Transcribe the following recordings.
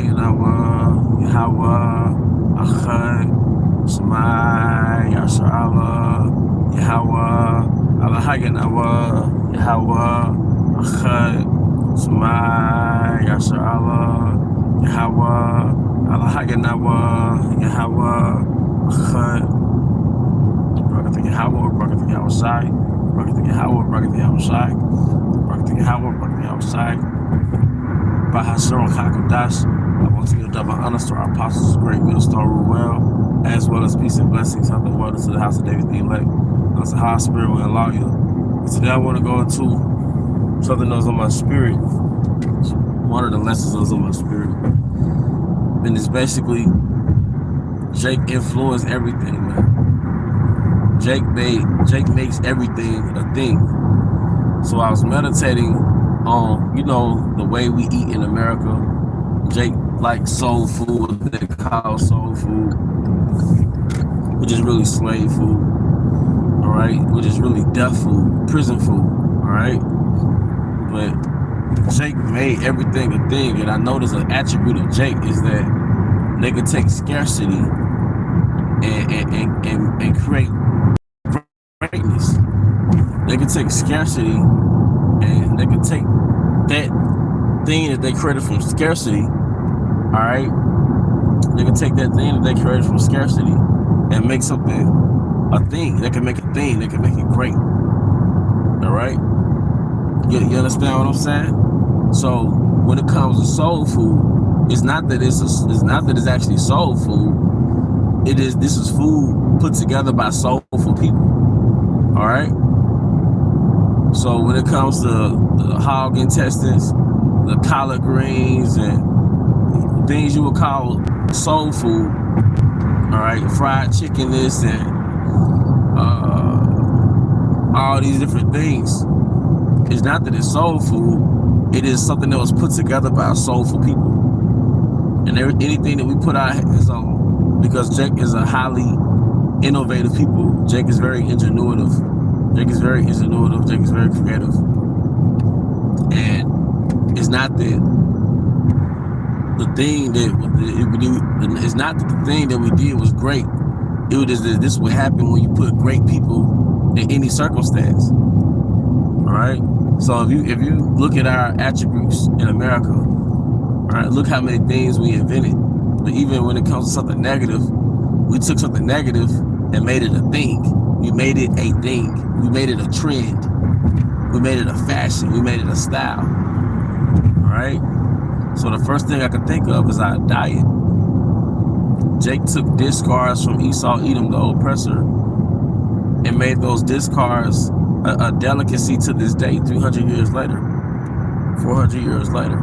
Yahweh, Yahweh, Achad, Shemai, Yasharallah, Yahweh, Allahayanawa, Yahweh, Achad, Shemai, Yasharallah, Yahweh, Allahayanawa, Yahweh, Achad, Barakatah Yahweh, Barakatah Yahweh Shai, Barakatah Yahweh, Barakatah Yahweh Shai, Barakatah Yahweh, Barakatah Yahweh Shai, Bahasur Hakadash. I want to give double honors to our apostles, great millstar Ruel, as well as peace and blessings of the world to the house of David the elect, unto high spirit and lawyer. Today I want to go into something that was on my spirit. One of the lessons that was on my spirit. And it's basically Jake influenced everything, man. Jake makes everything a thing. So I was meditating on, the way we eat in America. Jake likes soul food, they call soul food, which is really slave food, all right? Which is really death food, prison food, all right? But Jake made everything a thing, and I noticed an attribute of Jake is that they could take scarcity and create greatness. They could take scarcity and they could take that thing that they created from scarcity, all right? They can take that thing that they created from scarcity and make something a thing. They can make a thing. They can make it great, all right? You understand what I'm saying? So when it comes to soul food, it's not that it's actually soul food. This is food put together by soulful people, all right? So when it comes to the hog intestines, the collard greens, and things you would call soul food, all right, fried chicken, this and all these different things, it's not that it's soul food. It is something that was put together by soulful people. And anything that we put our hands on, because Jake is a highly innovative people. Jake is very ingenuitive. Jake is very creative. And it's not that the thing it's not that the thing that we did was great. It was just that this would happen when you put great people in any circumstance. All right. So if you look at our attributes in America, all right, look how many things we invented. But even when it comes to something negative, we took something negative and made it a thing. We made it a thing. We made it a trend. We made it a fashion. We made it a style. All right? So the first thing I could think of is our diet. Jake took discards from Esau, Edom, the oppressor, and made those discards a delicacy to this day, 300 years later, 400 years later.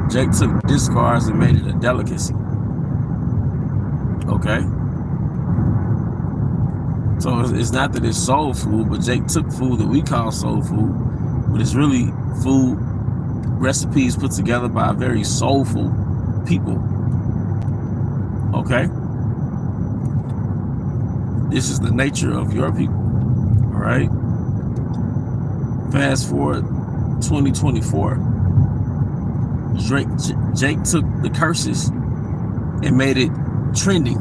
Jake took discards and made it a delicacy. Okay? So it's not that it's soul food, but Jake took food that we call soul food, but it's really food recipes put together by very soulful people. Okay? This is the nature of your people. All right? Fast forward 2024. Jake took the curses and made it trending.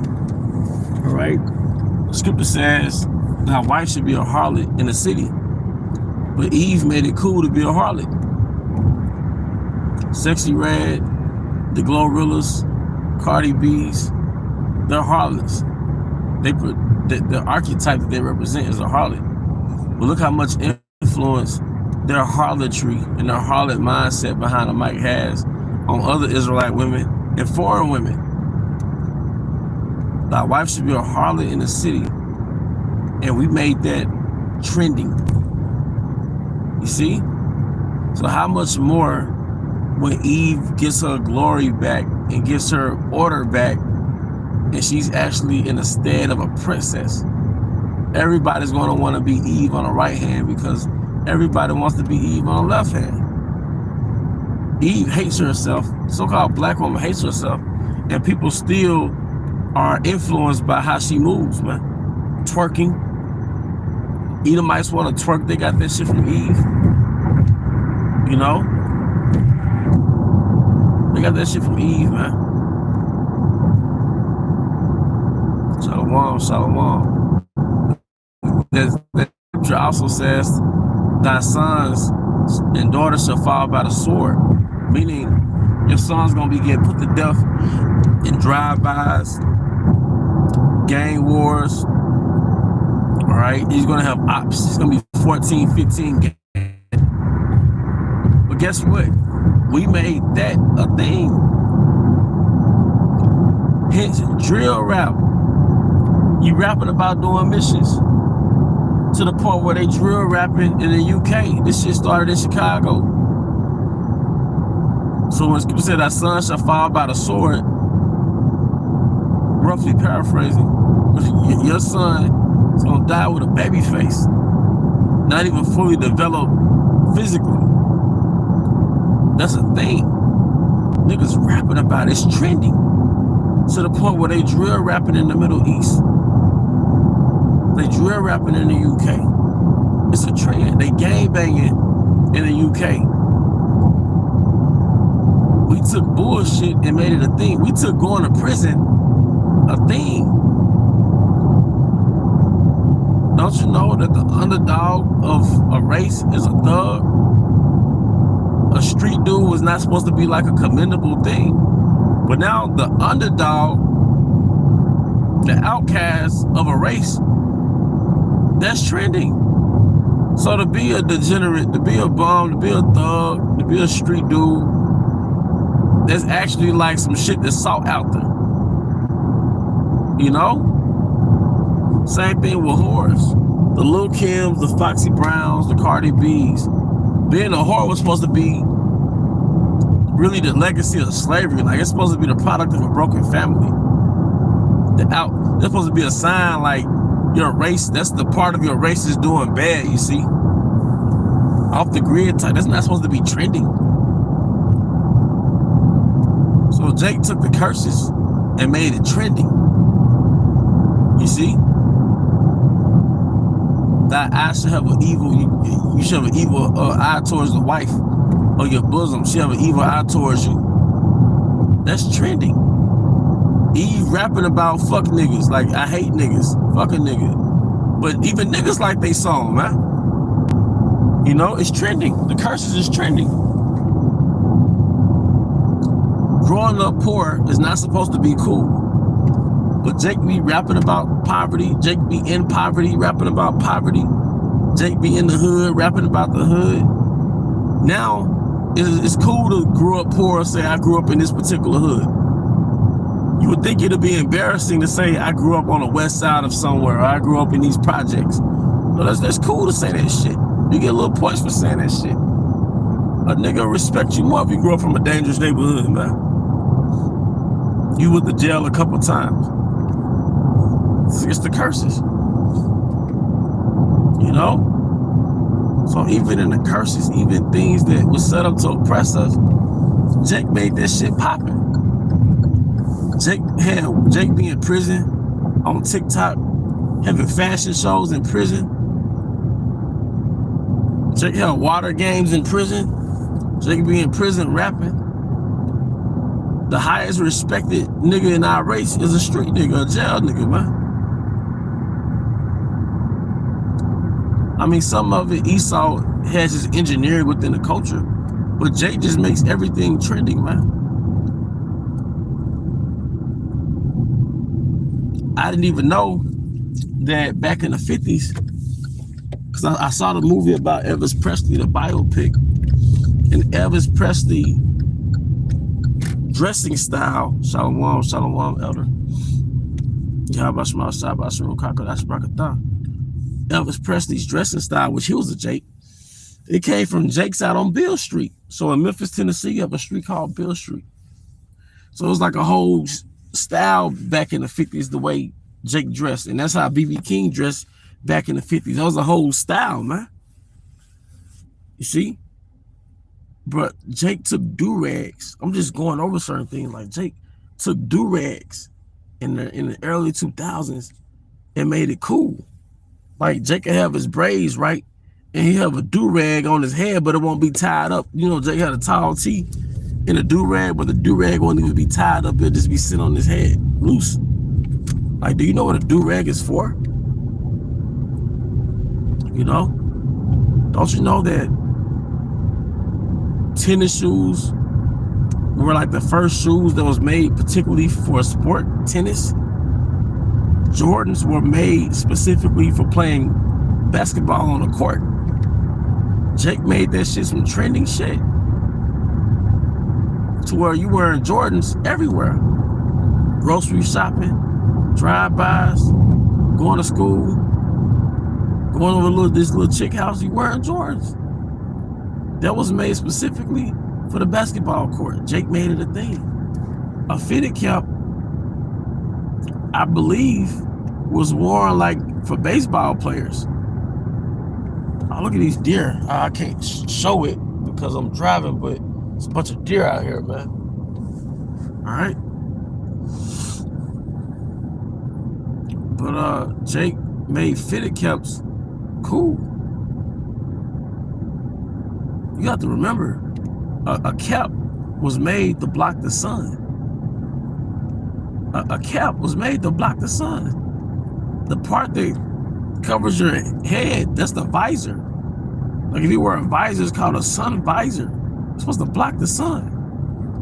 All right? The scripture says thy wife should be a harlot in the city, but Eve made it cool to be a harlot. Sexy Red, the Glorrillas, Cardi B's, they're harlots. The archetype that they represent is a harlot. But look how much influence their harlotry and their harlot mindset behind the mic has on other Israelite women and foreign women. Thy wife should be a harlot in the city. And we made that trending. You see? So how much more when Eve gets her glory back and gets her order back, and she's actually in the stead of a princess. Everybody's going to want to be Eve on the right hand because everybody wants to be Eve on the left hand. Eve hates herself. So-called black woman hates herself. And people still are influenced by how she moves, man. Twerking. Edomites want to twerk. They got that shit from Eve. You know? They got that shit from Eve, man. Shalom, shalom. That scripture also says, thy sons and daughters shall fall by the sword, meaning your son's gonna be getting put to death in drive-bys, gang wars. All right, he's gonna have ops. He's gonna be 14, 15 gangs. But guess what? We made that a thing. Hence, drill rap. You rapping about doing missions to the point where they drill rapping in the UK. This shit started in Chicago. So when people say that son shall fall by the sword, roughly paraphrasing, your son is gonna die with a baby face, not even fully developed physically. That's a thing. Niggas rapping about it. It's trending to the point where they drill rapping in the Middle East. They drill rapping in the UK. It's a trend. They gang banging in the UK. We took bullshit and made it a thing. We took going to prison a thing. Don't you know that the underdog of a race is a thug? A street dude was not supposed to be like a commendable thing. But now the underdog, the outcast of a race, that's trending. So to be a degenerate, to be a bum, to be a thug, to be a street dude, that's actually like some shit that's sought out there. You know? Same thing with whores. The Lil Kims, the Foxy Browns, the Cardi B's. Being a whore was supposed to be really the legacy of slavery. Like, it's supposed to be the product of a broken family. That's supposed to be a sign like your race, that's the part of your race is doing bad, you see? Off the grid type, that's not supposed to be trending. So Jake took the curses and made it trending. You see? That eye should have an evil, you should have an evil eye towards the wife or your bosom. She have an evil eye towards you. That's trending. Eve rapping about fuck niggas, like I hate niggas, fuck a nigga. But even niggas like they song, man. You know, it's trending. The curses is trending. Growing up poor is not supposed to be cool. But Jake be rapping about poverty. Jake be in poverty, rapping about poverty. Jake be in the hood, rapping about the hood. Now, it's cool to grow up poor and say, I grew up in this particular hood. You would think it'd be embarrassing to say, I grew up on the west side of somewhere, or I grew up in these projects. No, that's cool to say that shit. You get little points for saying that shit. A nigga will respect you more if you grew up from a dangerous neighborhood, man. You went to jail a couple times. It's the curses. You know? So even in the curses, even things that were set up to oppress us, Jake made that shit popping. Jake be in prison on TikTok, having fashion shows in prison. Jake had water games in prison. Jake be in prison rapping. The highest respected nigga in our race is a street nigga, a jail nigga, man. I mean, some of it Esau has his engineering within the culture, but Jake just makes everything trending, man. I didn't even know that back in the 50s, because I saw the movie about Elvis Presley, the biopic, and Elvis Presley dressing style, Shalom, Shalom, Elder. Elvis Presley's dressing style, which he was a Jake, it came from Jake's out on Beale Street. So in Memphis, Tennessee, you have a street called Beale Street. So it was like a whole style back in the 50s, the way Jake dressed. And that's how B.B. King dressed back in the 50s. That was a whole style, man. You see? But Jake took do-rags. I'm just going over certain things. Like Jake took do-rags in the early 2000s and made it cool. Like Jake could have his braids, right? And he have a do-rag on his head, but it won't be tied up. You know, Jake had a tall tee in a do-rag, but the do-rag won't even be tied up, it'll just be sitting on his head, loose. Like, do you know what a do-rag is for? You know? Don't you know that tennis shoes were like the first shoes that was made particularly for sport, tennis? Jordans were made specifically for playing basketball on the court. Jake made that shit some trending shit to where you wearing Jordans everywhere. Grocery shopping, drive-bys, going to school, going over this little chick house, you wearing Jordans. That was made specifically for the basketball court. Jake made it a thing. A fitted cap, I believe, was worn like for baseball players. Oh, look at these deer. I can't show it because I'm driving, but it's a bunch of deer out here, man. All right. But Jake made fitted caps cool. You have to remember, a cap was made to block the sun. A cap was made to block the sun. The part that covers your head, that's the visor. Like if you wear a visor, it's called a sun visor. It's supposed to block the sun.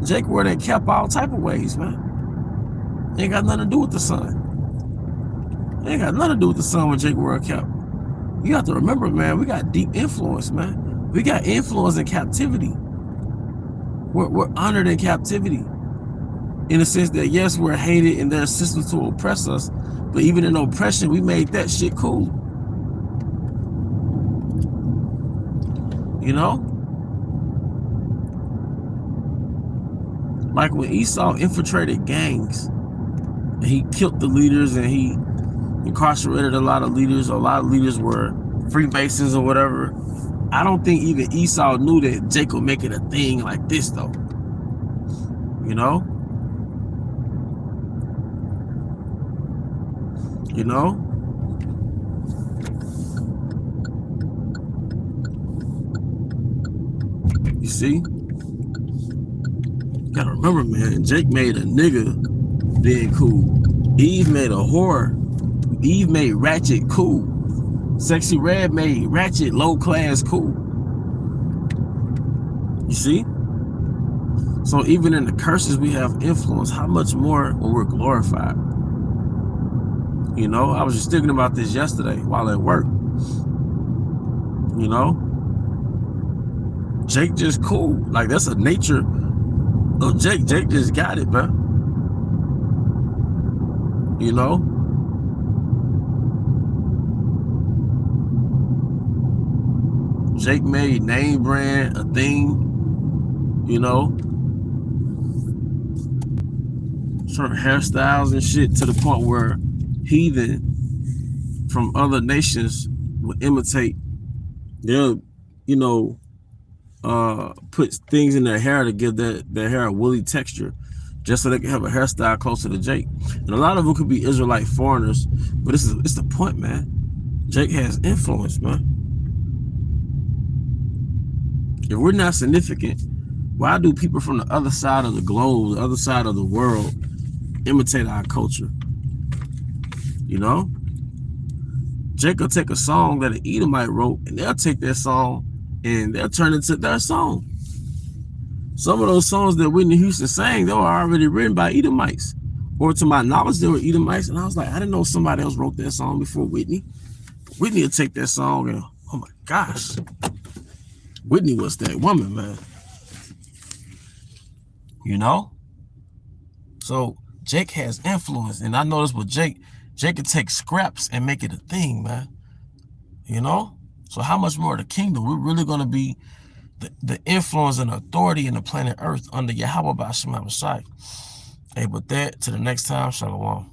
Jake wore that cap all type of ways, man. It ain't got nothing to do with the sun. It ain't got nothing to do with the sun when Jake wore a cap. You have to remember, man, we got deep influence, man. We got influence in captivity. We're honored in captivity. In the sense that, yes, we're hated and there's systems to oppress us, but even in oppression, we made that shit cool. You know? Like when Esau infiltrated gangs, and he killed the leaders and he incarcerated a lot of leaders. A lot of leaders were Freemasons or whatever. I don't think even Esau knew that Jake would make it a thing like this, though. You know? You know? You see? You gotta remember, man, Jake made a nigga being cool. Eve made a whore. Eve made ratchet cool. Sexy Red made ratchet low class cool. You see? So even in the curses we have influence, how much more when we're glorified? You know, I was just thinking about this yesterday while at work. You know? Jake just cool. Like that's a nature of Jake. Jake just got it, man. You know? Jake made name brand a thing, you know? Certain hairstyles and shit to the point where heathen from other nations would imitate. They'll, you know, put things in their hair to give their hair a woolly texture just so they can have a hairstyle closer to Jake. And a lot of them could be Israelite foreigners, but it's the point, man. Jake has influence, man. If we're not significant, why do people from the other side of the globe, the other side of the world, imitate our culture? You know? Jake will take a song that an Edomite wrote, and they'll take that song and they'll turn it into their song. Some of those songs that Whitney Houston sang, they were already written by Edomites. Or to my knowledge, they were Edomites. And I was like, I didn't know somebody else wrote that song before Whitney. Whitney will take that song and, oh my gosh. Whitney was that woman, man. You know? So Jake has influence. And I noticed with Jake can take scraps and make it a thing, man. You know? So how much more of the kingdom? We're really going to be the influence and authority in the planet Earth under Yahweh B'Shem HaMashiach. Hey, with that, to the next time, Shalom.